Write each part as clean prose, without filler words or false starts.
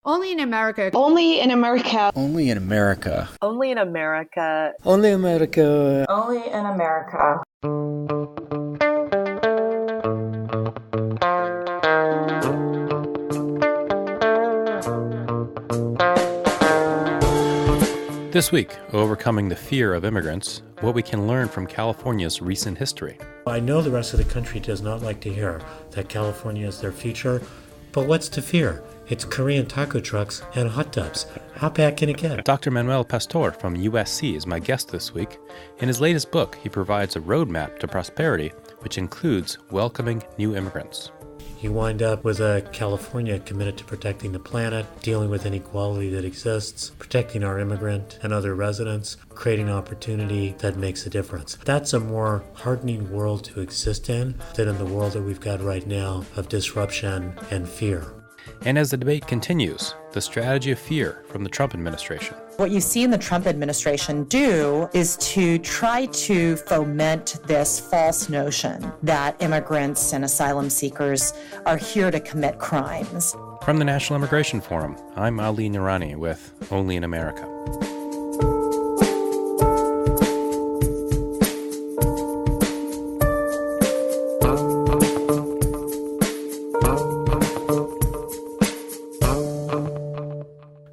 Only in America. Only in America. Only in America. Only in America. Only America. Only in America. This week, overcoming the fear of immigrants, what we can learn from California's recent history. I know the rest of the country does not like to hear that California is their future, but what's to fear? It's Korean taco trucks and hot tubs. How bad can it get? Dr. Manuel Pastor from USC is my guest this week. In his latest book, he provides a roadmap to prosperity, which includes welcoming new immigrants. You wind up with a California committed to protecting the planet, dealing with inequality that exists, protecting our immigrant and other residents, creating opportunity that makes a difference. That's a more heartening world to exist in than in the world that we've got right now of disruption and fear. And as the debate continues, the strategy of fear from the Trump administration. What you see in the Trump administration do is to try to foment this false notion that immigrants and asylum seekers are here to commit crimes. From the National Immigration Forum, I'm Ali Noorani with Only in America.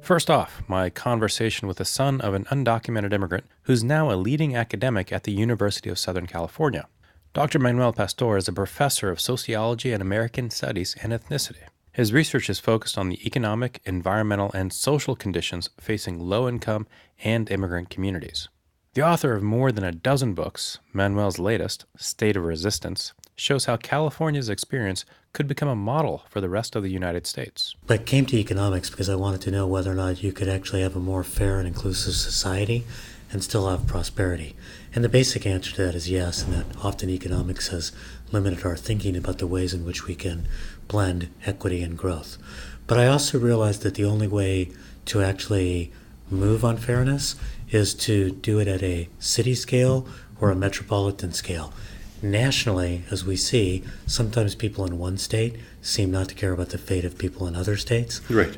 First off, my conversation with the son of an undocumented immigrant who's now a leading academic at the University of Southern California. Dr. Manuel Pastor is a professor of sociology and American studies and ethnicity. His research is focused on the economic, environmental, and social conditions facing low-income and immigrant communities. The author of more than a dozen books, Manuel's latest, State of Resistance, shows how California's experience could become a model for the rest of the United States. I came to economics because I wanted to know whether or not you could actually have a more fair and inclusive society and still have prosperity. And the basic answer to that is yes, and that often economics has limited our thinking about the ways in which we can blend equity and growth. But I also realized that the only way to actually move on fairness is to do it at a city scale or a metropolitan scale. Nationally, as we see, sometimes people in one state seem not to care about the fate of people in other states. Right.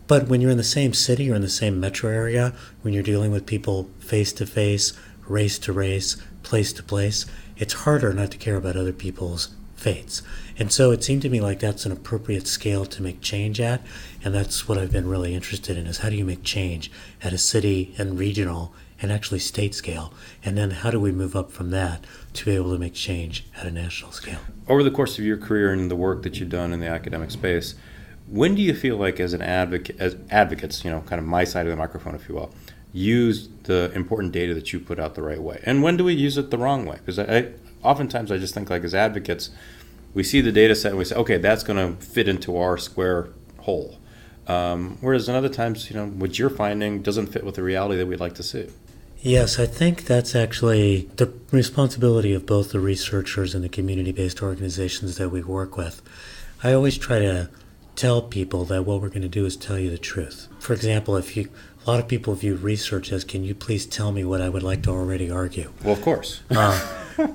But when you're in the same city or in the same metro area, when you're dealing with people face to face, race to race, place to place, it's harder not to care about other people's fates. And so it seemed to me like that's an appropriate scale to make change at, and that's what I've been really interested in, is how do you make change at a city and regional and actually state scale, and then how do we move up from that to be able to make change at a national scale? Over the course of your career and the work that you've done in the academic space, when do you feel like as advocates, kind of my side of the microphone, if you will, use the important data that you put out the right way? And when do we use it the wrong way? Because oftentimes I just think like as advocates, we see the data set and we say, okay, that's going to fit into our square hole. Whereas in other times, what you're finding doesn't fit with the reality that we'd like to see. Yes, I think that's actually the responsibility of both the researchers and the community-based organizations that we work with. I always try to tell people that what we're going to do is tell you the truth. For example, a lot of people view research as, can you please tell me what I would like to already argue? Well, of course.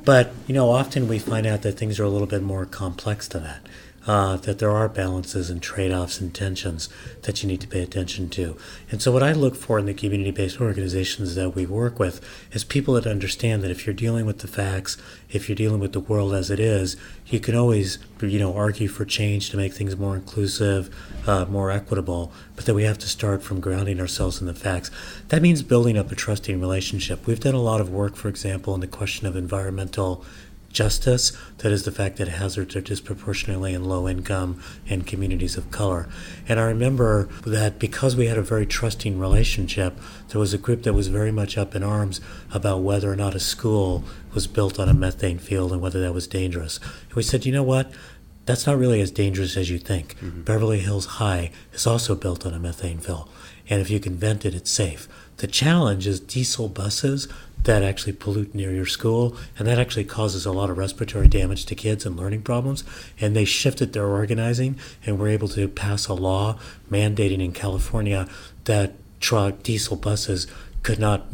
But, often we find out that things are a little bit more complex than that. That there are balances and trade-offs and tensions that you need to pay attention to. And so what I look for in the community-based organizations that we work with is people that understand that if you're dealing with the facts, if you're dealing with the world as it is, you can always, argue for change to make things more inclusive, more equitable, but that we have to start from grounding ourselves in the facts. That means building up a trusting relationship. We've done a lot of work, for example, on the question of environmental justice, that is the fact that hazards are disproportionately in low income and communities of color. And I remember that because we had a very trusting relationship, there was a group that was very much up in arms about whether or not a school was built on a methane field and whether that was dangerous. And we said, you know what? That's not really as dangerous as you think. Mm-hmm. Beverly Hills High is also built on a methane field. And if you can vent it, it's safe. The challenge is diesel buses that actually pollute near your school, and that actually causes a lot of respiratory damage to kids and learning problems. And they shifted their organizing and were able to pass a law mandating in California that diesel buses could not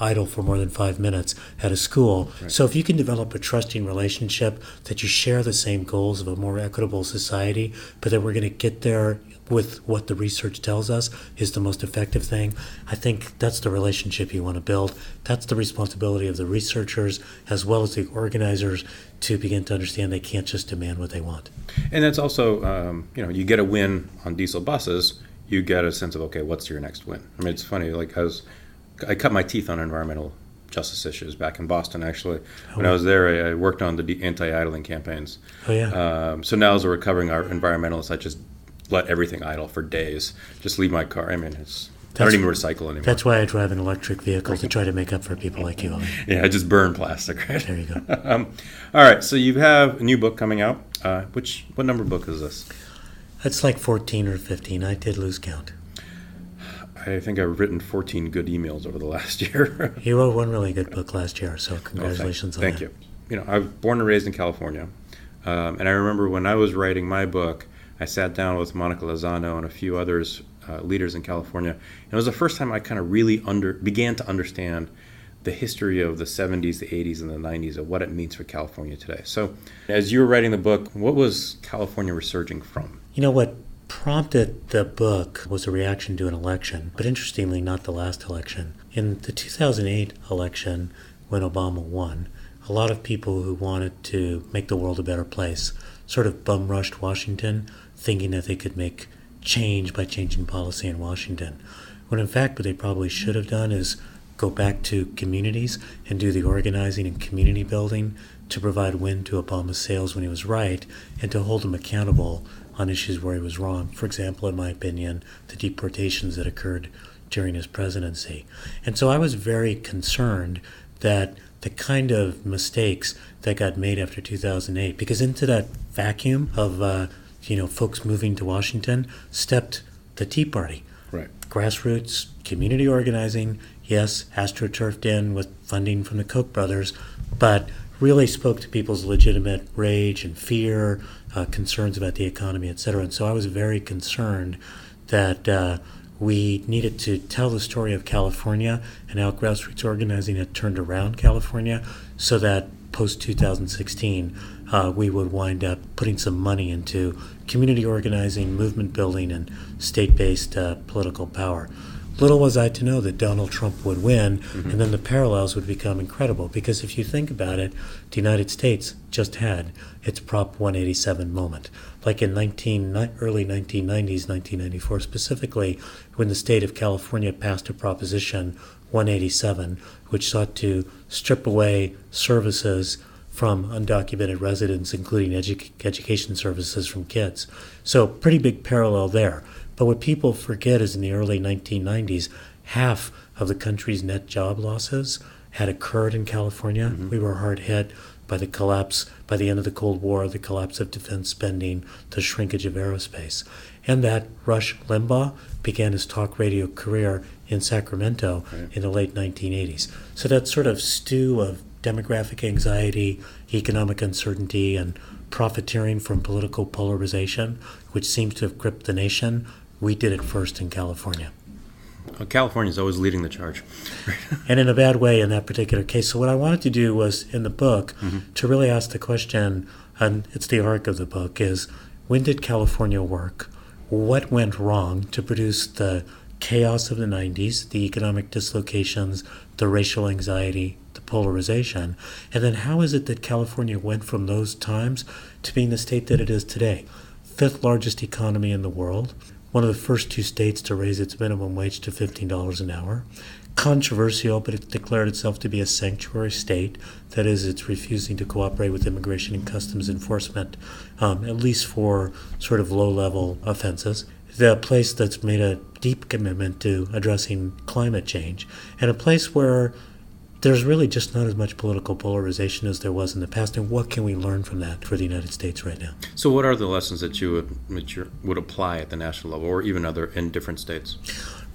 idle for more than 5 minutes at a school. Right. So if you can develop a trusting relationship, that you share the same goals of a more equitable society, but that we're going to get there with what the research tells us is the most effective thing. I think that's the relationship you want to build. That's the responsibility of the researchers as well as the organizers to begin to understand they can't just demand what they want. And that's also, you get a win on diesel buses, you get a sense of, okay, what's your next win? I mean, it's funny, like I cut my teeth on environmental justice issues back in Boston, actually. When I was there, I worked on the anti-idling campaigns. Oh, yeah. So now as we're covering our environmentalists, I just let everything idle for days. Just leave my car. I mean, I don't even recycle anymore. That's why I drive an electric vehicle, to try to make up for people like you. Yeah, I just burn plastic, right? There you go. All right, so you have a new book coming out. What number book is this? It's like 14 or 15. I did lose count. I think I've written 14 good emails over the last year. You wrote one really good book last year, so congratulations on that. Thank you. I was born and raised in California, and I remember when I was writing my book, I sat down with Monica Lozano and a few others, leaders in California, and it was the first time I kind of really began to understand the history of the 70s, the 80s, and the 90s, of what it means for California today. So as you were writing the book, what was California resurging from? What prompted the book was a reaction to an election, but interestingly, not the last election. In the 2008 election, when Obama won, a lot of people who wanted to make the world a better place sort of bum-rushed Washington, thinking that they could make change by changing policy in Washington. When in fact what they probably should have done is go back to communities and do the organizing and community building to provide wind to Obama's sails when he was right, and to hold him accountable on issues where he was wrong. For example, in my opinion, the deportations that occurred during his presidency. And so I was very concerned that the kind of mistakes that got made after 2008, because into that vacuum of folks moving to Washington stepped the Tea Party. Right. Grassroots, community organizing, yes, astroturfed in with funding from the Koch brothers, but really spoke to people's legitimate rage and fear, concerns about the economy, etc. And so I was very concerned that we needed to tell the story of California and how grassroots organizing had turned around California, so that post-2016 we would wind up putting some money into community organizing, movement building, and state-based political power. Little was I to know that Donald Trump would win, and then the parallels would become incredible. Because if you think about it, the United States just had its Prop 187 moment. Like in early 1990s, 1994 specifically, when the state of California passed a Proposition 187, which sought to strip away services from undocumented residents, including education services from kids. So pretty big parallel there. But what people forget is in the early 1990s, half of the country's net job losses had occurred in California. We were hard hit by the collapse, by the end of the Cold War, the collapse of defense spending, the shrinkage of aerospace. And that Rush Limbaugh began his talk radio career in Sacramento in the late 1980s. So that sort of stew of demographic anxiety, economic uncertainty, and profiteering from political polarization, which seems to have gripped the nation, we did it first in California. California's always leading the charge. And in a bad way in that particular case. So what I wanted to do was, in the book, to really ask the question, and it's the arc of the book, is when did California work? What went wrong to produce the chaos of the 90s, the economic dislocations, the racial anxiety, the polarization? And then how is it that California went from those times to being the state that it is today? Fifth largest economy in the world, one of the first two states to raise its minimum wage to $15 an hour. Controversial, but it declared itself to be a sanctuary state. That is, it's refusing to cooperate with immigration and customs enforcement, at least for sort of low-level offenses. The place that's made a deep commitment to addressing climate change, and a place where there's really just not as much political polarization as there was in the past. And what can we learn from that for the United States right now? So what are the lessons that you would apply at the national level, or even in different states?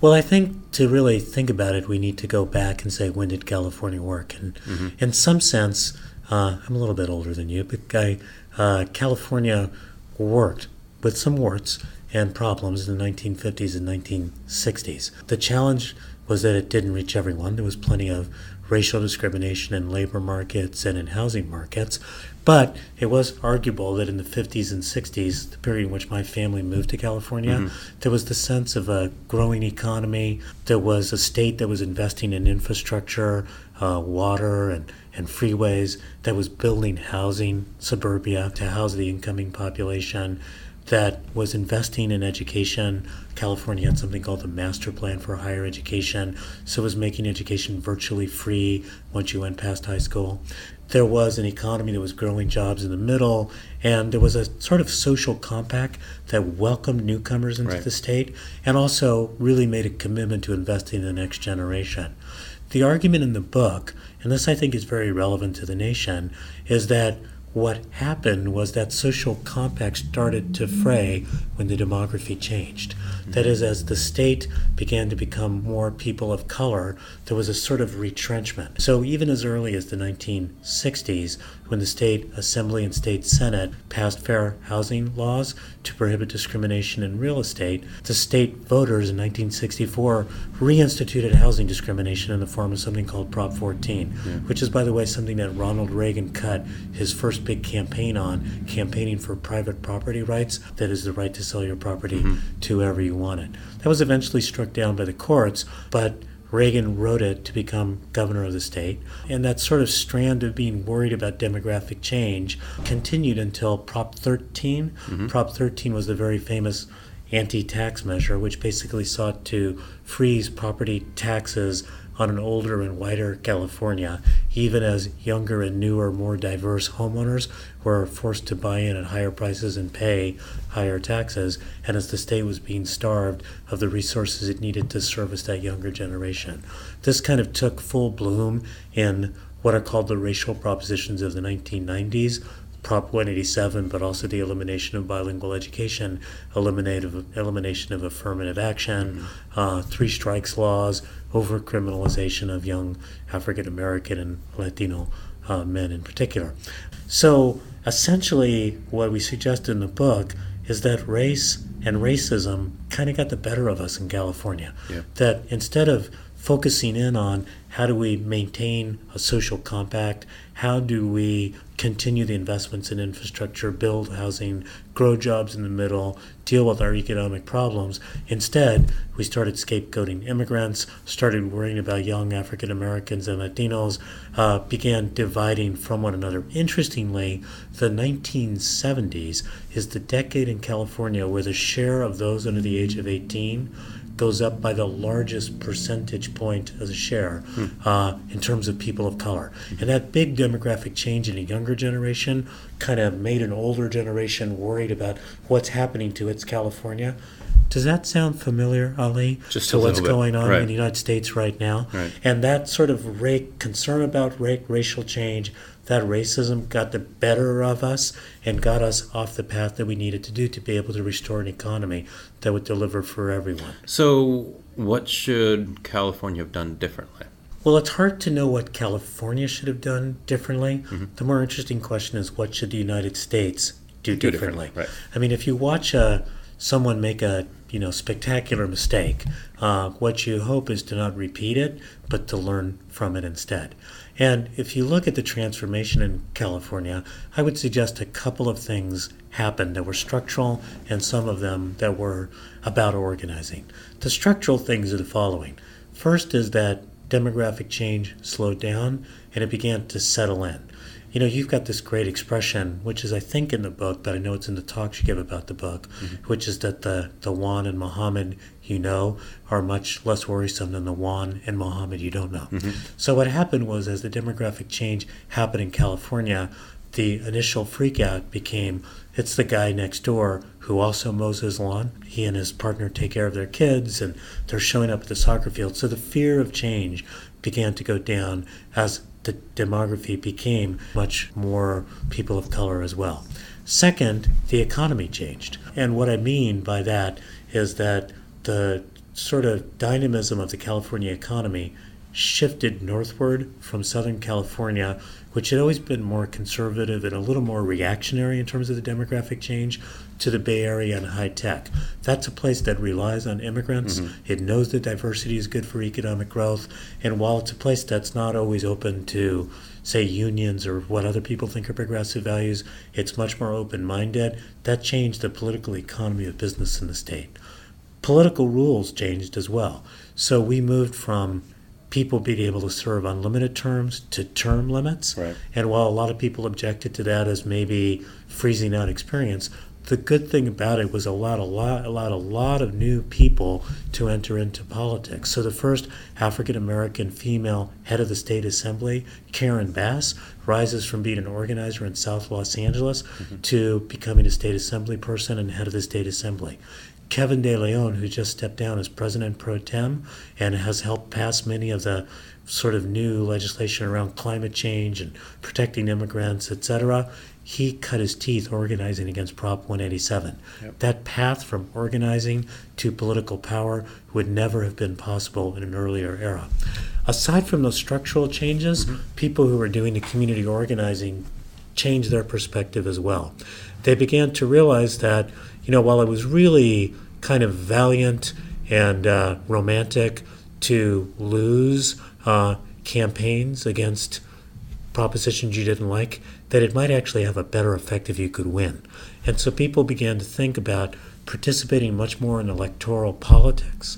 Well, I think to really think about it, we need to go back and say, when did California work? And in some sense, I'm a little bit older than you, but California worked with some warts and problems in the 1950s and 1960s. The challenge was that it didn't reach everyone. There was plenty of racial discrimination in labor markets and in housing markets. But it was arguable that in the 50s and 60s, the period in which my family moved to California, there was the sense of a growing economy. There was a state that was investing in infrastructure, water and freeways, that was building housing, suburbia, to house the incoming population, that was investing in education. California had something called the Master Plan for Higher Education, so it was making education virtually free once you went past high school. There was an economy that was growing jobs in the middle, and there was a sort of social compact that welcomed newcomers into the state and also really made a commitment to investing in the next generation. The argument in the book, and this I think is very relevant to the nation, is that what happened was that social compact started to fray when the demography changed. That is, as the state began to become more people of color, there was a sort of retrenchment. So even as early as the 1960s, when the state assembly and state senate passed fair housing laws to prohibit discrimination in real estate, the state voters in 1964 reinstituted housing discrimination in the form of something called Prop 14, which is, by the way, something that Ronald Reagan cut his first big campaign on, campaigning for private property rights, that is the right to sell your property to whoever you want it. That was eventually struck down by the courts, but Reagan wrote it to become governor of the state. And that sort of strand of being worried about demographic change continued until Prop 13. Prop 13 was the very famous anti-tax measure, which basically sought to freeze property taxes on an older and whiter California, even as younger and newer, more diverse homeowners were forced to buy in at higher prices and pay higher taxes, and as the state was being starved of the resources it needed to service that younger generation. This kind of took full bloom in what are called the racial propositions of the 1990s, Prop 187, but also the elimination of bilingual education, elimination of affirmative action, three strikes laws, over-criminalization of young African American and Latino men in particular. So essentially what we suggest in the book is that race and racism kind of got the better of us in California. That instead of focusing in on how do we maintain a social compact, how do we continue the investments in infrastructure, build housing, grow jobs in the middle, deal with our economic problems. Instead, we started scapegoating immigrants, started worrying about young African Americans and Latinos, began dividing from one another. Interestingly, the 1970s is the decade in California where the share of those under the age of 18 goes up by the largest percentage point as a share in terms of people of color. And that big demographic change in a younger generation kind of made an older generation worried about what's happening to its California. Does that sound familiar, Ali, Just to a what's little bit. going on Right. in the United States right now? Right. And that sort of concern about racial change, that racism got the better of us and got us off the path that we needed to do to be able to restore an economy that would deliver for everyone. So what should California have done differently? Well, it's hard to know what California should have done differently. The more interesting question is, what should the United States do differently? Right. I mean, if you watch someone make a spectacular mistake, what you hope is to not repeat it, but to learn from it instead. And if you look at the transformation in California, I would suggest a couple of things happened that were structural and some of them that were about organizing. The structural things are the following. First is that demographic change slowed down and it began to settle in. You've got this great expression, which is, I think, in the book, but I know it's in the talks you give about the book, which is that the Juan and Muhammad are much less worrisome than the Juan and Muhammad you don't know. So what happened was, as the demographic change happened in California, the initial freakout became, it's the guy next door who also mows his lawn. He and his partner take care of their kids, and they're showing up at the soccer field. So the fear of change began to go down as the demography became much more people of color as well. Second, the economy changed. And what I mean by that is that the sort of dynamism of the California economy shifted northward from Southern California, which had always been more conservative and a little more reactionary in terms of the demographic change, to the Bay Area and high tech. That's a place that relies on immigrants. It knows that diversity is good for economic growth. And while it's a place that's not always open to, say, unions or what other people think are progressive values, it's much more open-minded. That changed the political economy of business in the state. Political rules changed as well. So we moved from people being able to serve unlimited terms to term limits. Right. And while a lot of people objected to that as maybe freezing out experience, the good thing about it was allowed a lot of new people to enter into politics. So the first African American female head of the state assembly, Karen Bass, rises from being an organizer in South Los Angeles to becoming a state assembly person and head of the state assembly. Kevin De Leon, who just stepped down as president pro tem and has helped pass many of the sort of new legislation around climate change and protecting immigrants, etc., he cut his teeth organizing against Prop 187. Yep. That path from organizing to political power would never have been possible in an earlier era. Aside from those structural changes, people who were doing the community organizing changed their perspective as well. They began to realize that, while it was really kind of valiant and romantic to lose campaigns against propositions you didn't like, that it might actually have a better effect if you could win. And so people began to think about participating much more in electoral politics,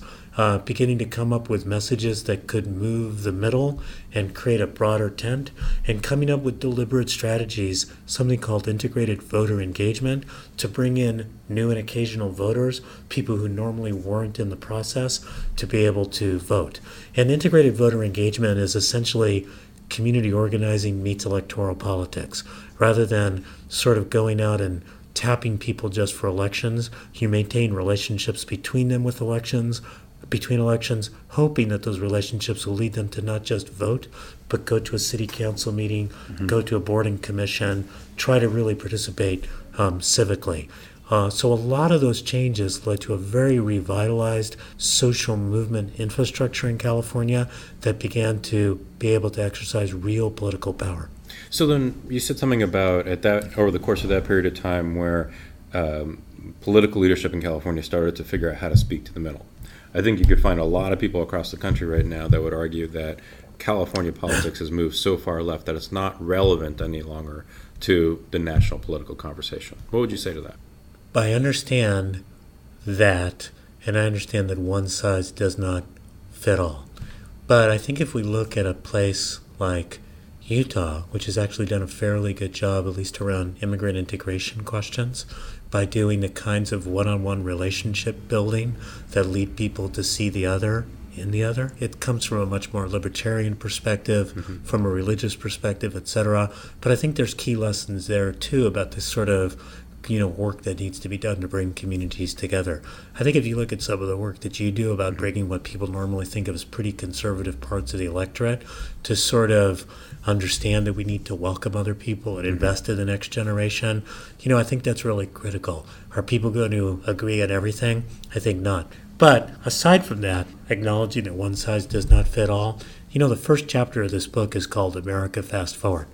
beginning to come up with messages that could move the middle and create a broader tent, and coming up with deliberate strategies, something called integrated voter engagement, to bring in new and occasional voters, people who normally weren't in the process, to be able to vote. And integrated voter engagement is essentially community organizing meets electoral politics. Rather than sort of going out and tapping people just for elections, you maintain relationships between elections, hoping that those relationships will lead them to not just vote, but go to a city council meeting, go to a boarding commission, try to really participate civically. So a lot of those changes led to a very revitalized social movement infrastructure in California that began to be able to exercise real political power. So then you said something about over the course of that period of time where political leadership in California started to figure out how to speak to the middle. I think you could find a lot of people across the country right now that would argue that California politics has moved so far left that it's not relevant any longer to the national political conversation. What would you say to that? I understand that, and I understand that one size does not fit all. But I think if we look at a place like Utah, which has actually done a fairly good job, at least around immigrant integration questions, by doing the kinds of one-on-one relationship building that lead people to see the other in the other. It comes from a much more libertarian perspective, from a religious perspective, etc. But I think there's key lessons there, too, about this sort of work that needs to be done to bring communities together. I think if you look at some of the work that you do about bringing what people normally think of as pretty conservative parts of the electorate to sort of understand that we need to welcome other people and invest in the next generation, I think that's really critical. Are people going to agree on everything? I think not. But aside from that, acknowledging that one size does not fit all, the first chapter of this book is called America Fast Forward.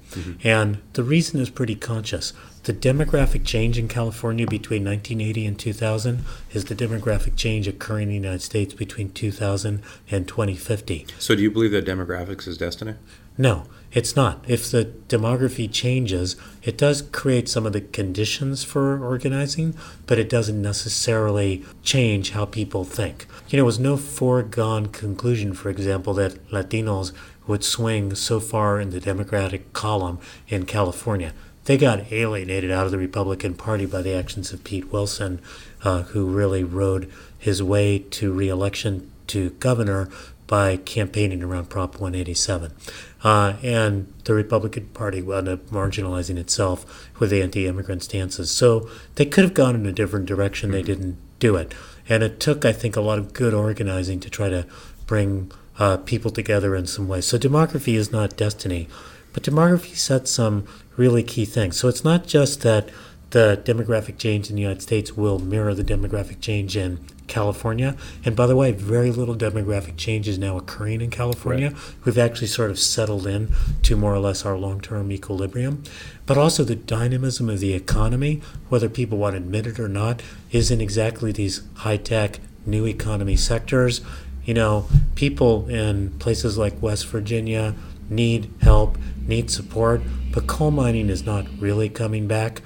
And the reason is pretty conscious. The demographic change in California between 1980 and 2000 is the demographic change occurring in the United States between 2000 and 2050. So do you believe that demographics is destiny? No, it's not. If the demography changes, it does create some of the conditions for organizing, but it doesn't necessarily change how people think. It was no foregone conclusion, for example, that Latinos would swing so far in the Democratic column in California. They got alienated out of the Republican Party by the actions of Pete Wilson, who really rode his way to re-election to governor by campaigning around Prop 187. And the Republican Party wound up marginalizing itself with anti-immigrant stances. So they could have gone in a different direction. They didn't do it. And it took, I think, a lot of good organizing to try to bring people together in some way. So demography is not destiny, but demography sets some really key things. So it's not just that the demographic change in the United States will mirror the demographic change in California. And by the way, very little demographic change is now occurring in California. Right. We've actually sort of settled in to more or less our long-term equilibrium. But also the dynamism of the economy, whether people want to admit it or not, is in exactly these high-tech new economy sectors. You know, people in places like West Virginia need help, need support, but coal mining is not really coming back.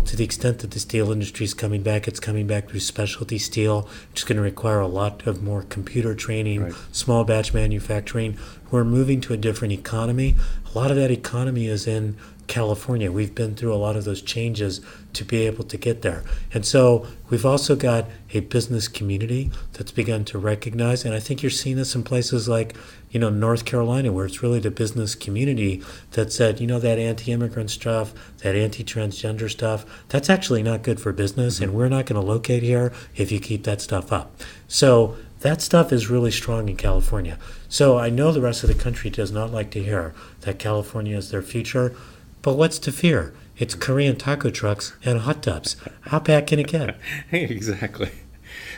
To the extent that the steel industry is coming back, it's coming back through specialty steel, which is going to require a lot of more computer training, right. Small batch manufacturing. We're moving to a different economy. A lot of that economy is in California. We've been through a lot of those changes to be able to get there. And so we've also got a business community that's begun to recognize, and I think you're seeing this in places like, North Carolina, where it's really the business community that said, that anti-immigrant stuff, that anti-transgender stuff, that's actually not good for business, mm-hmm. and we're not going to locate here if you keep that stuff up. So that stuff is really strong in California. So I know the rest of the country does not like to hear that California is their future, but what's to fear? It's Korean taco trucks and hot tubs. How bad can it get? Exactly.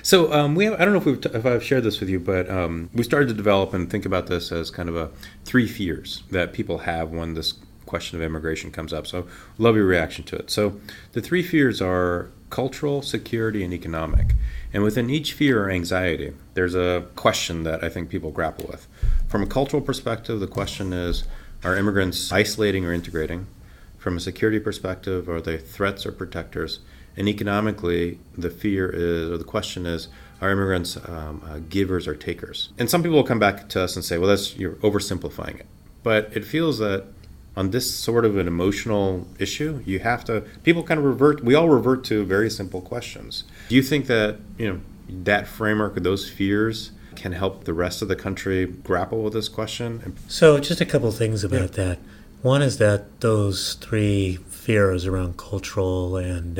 So I don't know if I've shared this with you, but we started to develop and think about this as kind of a 3 fears that people have when this question of immigration comes up. So love your reaction to it. So the 3 fears are cultural, security, and economic. And within each fear or anxiety, there's a question that I think people grapple with. From a cultural perspective, the question is, are immigrants isolating or integrating? From a security perspective, are they threats or protectors? And economically, the fear is, or the question is, are immigrants givers or takers? And some people will come back to us and say, well, you're oversimplifying it. But it feels that on this sort of an emotional issue, people kind of we all revert to very simple questions. Do you think that, that framework or those fears can help the rest of the country grapple with this question? So just a couple of things about that. One is that those 3 fears around cultural and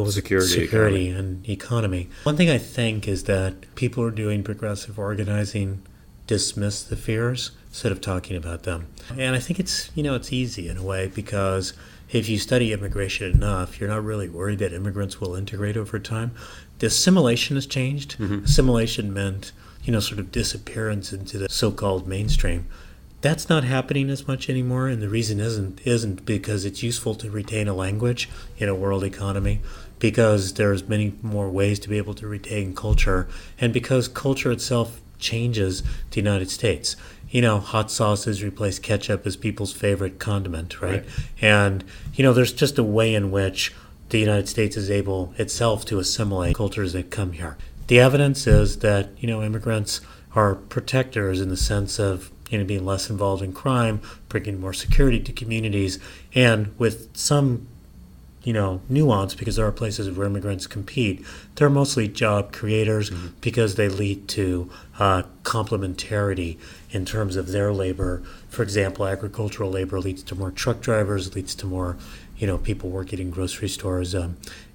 security and economy. One thing I think is that people who are doing progressive organizing dismiss the fears instead of talking about them. And I think it's easy in a way, because if you study immigration enough, you're not really worried that immigrants will integrate over time. The assimilation has changed. Mm-hmm. Assimilation meant, sort of disappearance into the so-called mainstream. That's not happening as much anymore, and the reason isn't because it's useful to retain a language in a world economy, because there's many more ways to be able to retain culture, and because culture itself changes the United States. Hot sauces replace ketchup as people's favorite condiment, right? And, there's just a way in which the United States is able itself to assimilate cultures that come here. The evidence is that, immigrants are protectors in the sense of being less involved in crime, bringing more security to communities, and with some, nuance, because there are places where immigrants compete. They're mostly job creators, mm-hmm. because they lead to complementarity in terms of their labor. For example, agricultural labor leads to more truck drivers, leads to more, people working in grocery stores,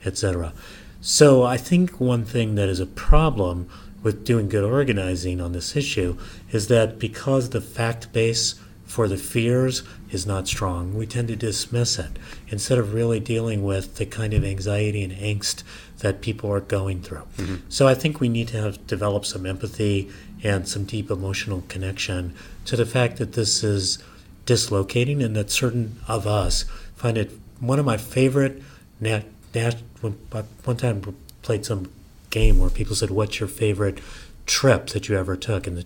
etc. So I think one thing that is a problem with doing good organizing on this issue is that because the fact base for the fears is not strong, we tend to dismiss it instead of really dealing with the kind of anxiety and angst that people are going through. Mm-hmm. So I think we need to develop some empathy and some deep emotional connection to the fact that this is dislocating, and that certain of us find it one of my favorite. One time we played some game where people said, what's your favorite trip that you ever took? And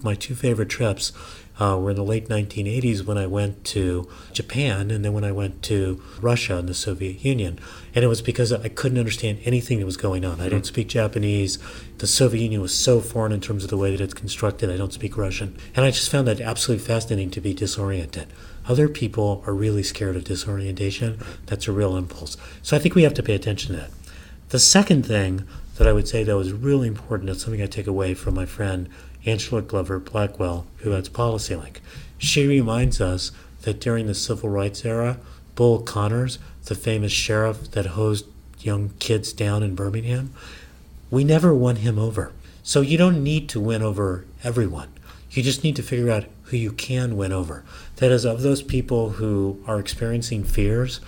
my two favorite trips were in the late 1980s when I went to Japan, and then when I went to Russia and the Soviet Union. And it was because I couldn't understand anything that was going on. I don't speak Japanese. The Soviet Union was so foreign in terms of the way that it's constructed. I don't speak Russian. And I just found that absolutely fascinating to be disoriented. Other people are really scared of disorientation. That's a real impulse. So I think we have to pay attention to that. The second thing that I would say that was really important, and something I take away from my friend Angela Glover Blackwell, who has PolicyLink. She reminds us that during the civil rights era, Bull Connors, the famous sheriff that hosed young kids down in Birmingham, we never won him over. So you don't need to win over everyone. You just need to figure out who you can win over. That is, of those people who are experiencing fears,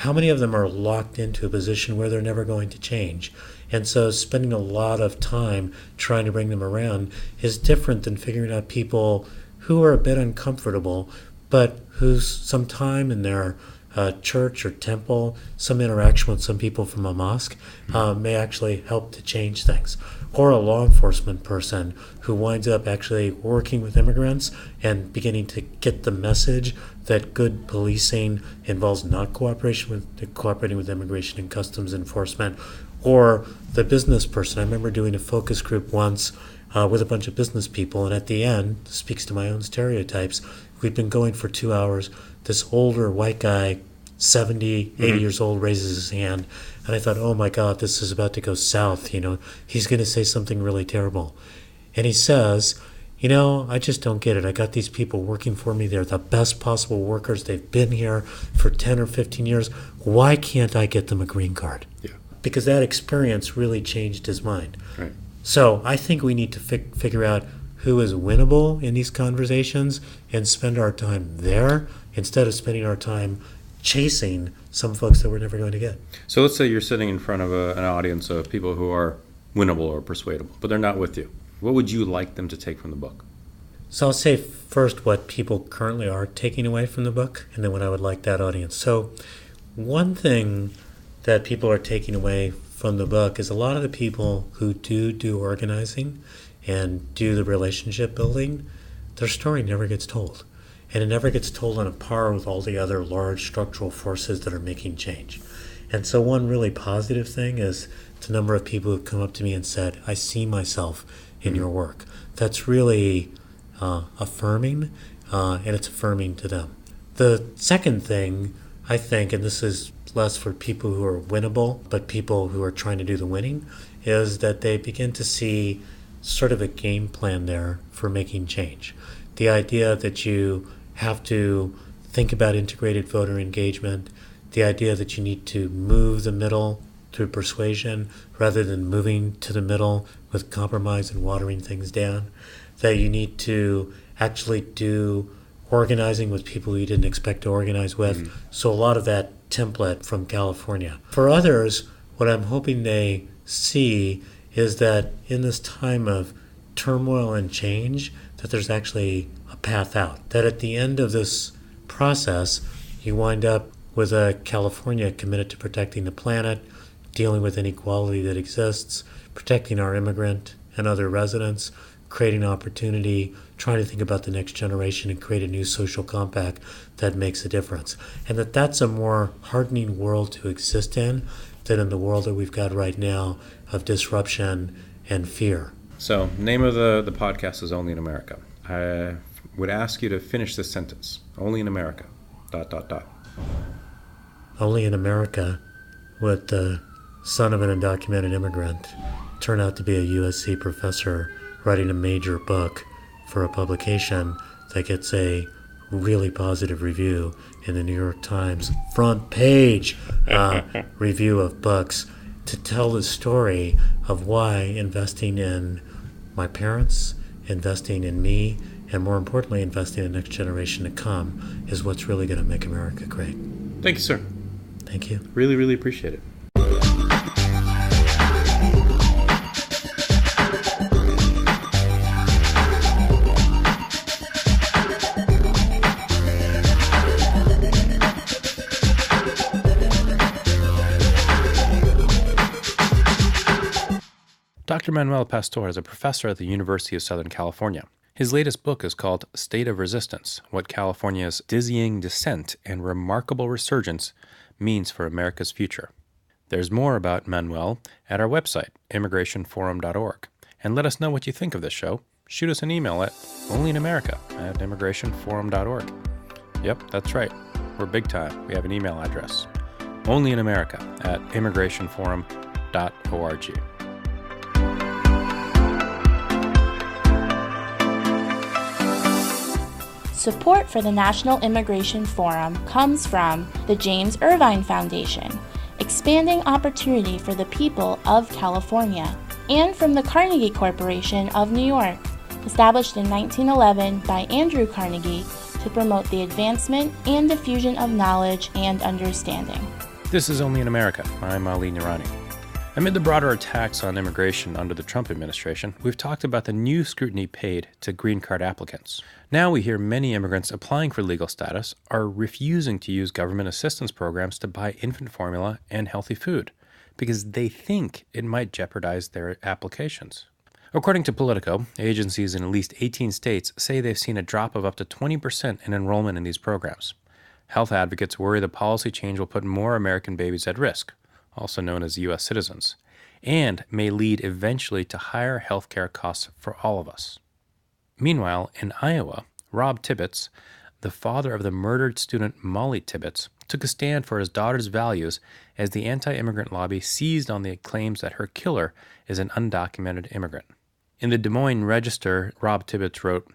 how many of them are locked into a position where they're never going to change? And so spending a lot of time trying to bring them around is different than figuring out people who are a bit uncomfortable, but who's some time in their church or temple, some interaction with some people from a mosque may actually help to change things. Or a law enforcement person who winds up actually working with immigrants and beginning to get the message that good policing involves not cooperating with immigration and customs enforcement. Or the business person. I remember doing a focus group once with a bunch of business people, and at the end, speaks to my own stereotypes, we'd been going for 2 hours. This older white guy, 70, 80 years old, raises his hand, and I thought, oh my God, this is about to go south, he's going to say something really terrible. And he says, I just don't get it. I got these people working for me. They're the best possible workers. They've been here for 10 or 15 years. Why can't I get them a green card? Yeah. Because that experience really changed his mind. Right. So I think we need to figure out who is winnable in these conversations and spend our time there instead of spending our time chasing some folks that we're never going to get. So let's say you're sitting in front of an audience of people who are winnable or persuadable, but they're not with you. What would you like them to take from the book? So I'll say first what people currently are taking away from the book, and then what I would like that audience. So one thing that people are taking away from the book is a lot of the people who do organizing and do the relationship building, their story never gets told. And it never gets told on a par with all the other large structural forces that are making change. And so one really positive thing is the number of people who've come up to me and said, I see myself in your work. That's really affirming, and it's affirming to them. The second thing, I think, and this is less for people who are winnable, but people who are trying to do the winning, is that they begin to see sort of a game plan there for making change. The idea that you have to think about integrated voter engagement, the idea that you need to move the middle through persuasion rather than moving to the middle with compromise and watering things down, that you need to actually do organizing with people you didn't expect to organize with. So a lot of that template from California. For others, what I'm hoping they see is that in this time of turmoil and change, that there's actually a path out. That at the end of this process, you wind up with a California committed to protecting the planet, dealing with inequality that exists, protecting our immigrant and other residents, creating opportunity, trying to think about the next generation and create a new social compact that makes a difference. And that's a more heartening world to exist in than in the world that we've got right now of disruption and fear. So, name of the podcast is Only in America. I would ask you to finish this sentence. Only in America, ... Only in America would the son of an undocumented immigrant turn out to be a USC professor writing a major book for a publication that gets a really positive review in the New York Times front page review of books to tell the story of why investing in my parents, investing in me, and more importantly, investing in the next generation to come is what's really going to make America great. Thank you, sir. Thank you. Really, really appreciate it. Dr. Manuel Pastor is a professor at the University of Southern California. His latest book is called State of Resistance: What California's Dizzying Descent and Remarkable Resurgence Means for America's Future. There's more about Manuel at our website, immigrationforum.org. And let us know what you think of this show. Shoot us an email at onlyinamerica@immigrationforum.org. Yep, that's right. We're big time. We have an email address. onlyinamerica@immigrationforum.org. Support for the National Immigration Forum comes from the James Irvine Foundation, expanding opportunity for the people of California, and from the Carnegie Corporation of New York, established in 1911 by Andrew Carnegie to promote the advancement and diffusion of knowledge and understanding. This is Only in America. I'm Ali Nirani. Amid the broader attacks on immigration under the Trump administration, we've talked about the new scrutiny paid to green card applicants. Now we hear many immigrants applying for legal status are refusing to use government assistance programs to buy infant formula and healthy food because they think it might jeopardize their applications. According to Politico, agencies in at least 18 states say they've seen a drop of up to 20% in enrollment in these programs. Health advocates worry the policy change will put more American babies at risk, also known as U.S. citizens, and may lead eventually to higher health care costs for all of us. Meanwhile, in Iowa, Rob Tibbetts, the father of the murdered student Molly Tibbetts, took a stand for his daughter's values as the anti-immigrant lobby seized on the claims that her killer is an undocumented immigrant. In the Des Moines Register, Rob Tibbetts wrote,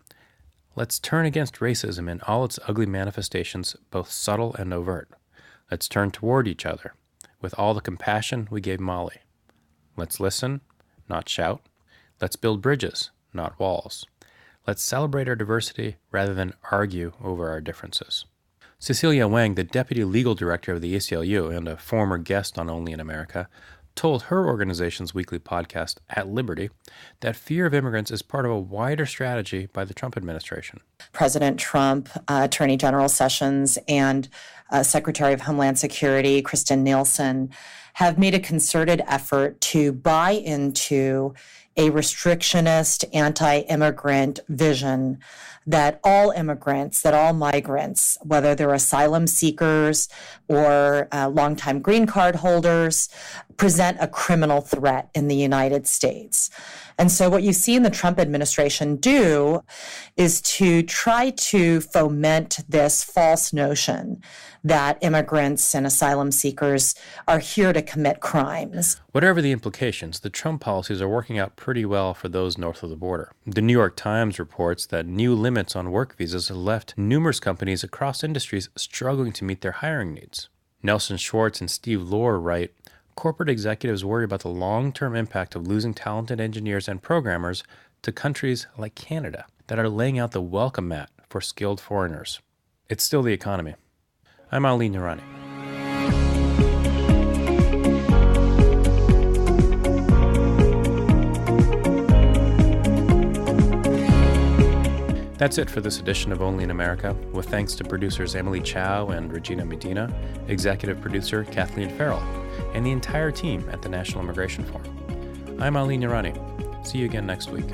"Let's turn against racism in all its ugly manifestations, both subtle and overt. Let's turn toward each other with all the compassion we gave Molly. Let's listen, not shout. Let's build bridges, not walls. Let's celebrate our diversity rather than argue over our differences." Cecilia Wang, the deputy legal director of the ACLU and a former guest on Only in America, told her organization's weekly podcast, At Liberty, that fear of immigrants is part of a wider strategy by the Trump administration. President Trump, Attorney General Sessions, and Secretary of Homeland Security, Kristen Nielsen, have made a concerted effort to buy into a restrictionist, anti-immigrant vision that all immigrants, that all migrants, whether they're asylum seekers or longtime green card holders, present a criminal threat in the United States. And so what you see in the Trump administration do is to try to foment this false notion that immigrants and asylum seekers are here to commit crimes. Whatever the implications, the Trump policies are working out pretty well for those north of the border. The New York Times reports that new limits on work visas have left numerous companies across industries struggling to meet their hiring needs. Nelson Schwartz and Steve Lohr write, "Corporate executives worry about the long-term impact of losing talented engineers and programmers to countries like Canada that are laying out the welcome mat for skilled foreigners. It's still the economy." I'm Ali Nirani. That's it for this edition of Only in America, with thanks to producers Emily Chow and Regina Medina, executive producer Kathleen Farrell, and the entire team at the National Immigration Forum. I'm Ali Nirani. See you again next week.